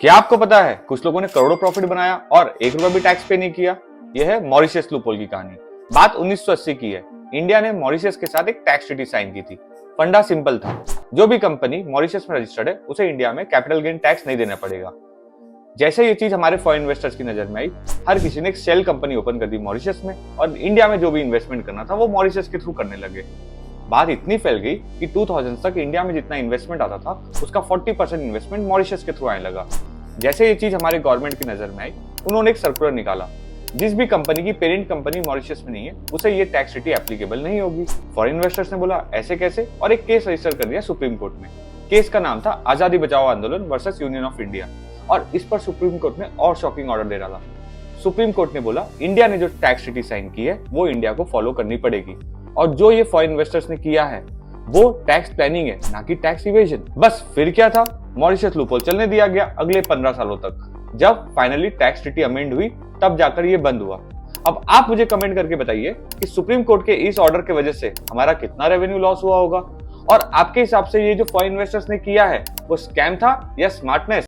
क्या आपको पता है कुछ लोगों ने करोड़ों प्रॉफिट बनाया और 1 रुपया भी टैक्स पे नहीं किया। यह है मॉरिशस लूपहोल की कहानी। बात 1980 की है। इंडिया ने मॉरिशस के साथ एक टैक्स ट्रीटी साइन की थी। फंडा सिंपल था, जो भी कंपनी मॉरिशस में रजिस्टर्ड है उसे इंडिया में कैपिटल गेन टैक्स नहीं देना पड़ेगा। जैसे ये चीज हमारे फॉरेन इन्वेस्टर्स की नजर में आई, हर किसी ने एक शेल कंपनी ओपन कर दी मॉरिशस में और इंडिया में जो भी इन्वेस्टमेंट करना था वो मॉरिशस के थ्रू करने लगे। बात इतनी फैल गई कि 2000 तक इंडिया में जितना इन्वेस्टमेंट आता था उसका 40% इन्वेस्टमेंट मॉरिशस के थ्रू आने लगा। जैसे ये चीज हमारे गवर्नमेंट की नजर में आई, उन्होंने एक सर्कुलर निकाला, जिस भी कंपनी की पेरेंट कंपनी मॉरिशस में नहीं है उसे ये टैक्स ट्रीटी एप्लीकेबल नहीं होगी। फॉरेन इन्वेस्टर्स ने बोला ऐसे कैसे, और एक केस रजिस्टर कर दिया सुप्रीम कोर्ट में। केस का नाम था आजादी बचाओ आंदोलन वर्सेस यूनियन ऑफ इंडिया, और इस पर सुप्रीम कोर्ट ने और शॉकिंग ऑर्डर दे रहा था। सुप्रीम कोर्ट ने बोला इंडिया ने जो टैक्स ट्रीटी साइन की है वो इंडिया को फॉलो करनी पड़ेगी, और जो ये फॉरेन इन्वेस्टर्स ने किया है वो टैक्स प्लानिंग है, ना कि टैक्स इवेजन। बस फिर क्या था, मॉरिशस लूपहोल चलने दिया गया अगले 15 सालों तक। जब फाइनली टैक्स ट्रीटी अमेंड हुई तब जाकर ये बंद हुआ। अब आप मुझे कमेंट करके बताइए कि सुप्रीम कोर्ट के इस ऑर्डर की वजह से हमारा कितना रेवेन्यू लॉस हुआ होगा, और आपके हिसाब से ये जो फॉरेन इन्वेस्टर्स ने किया है वो स्कैम था या स्मार्टनेस।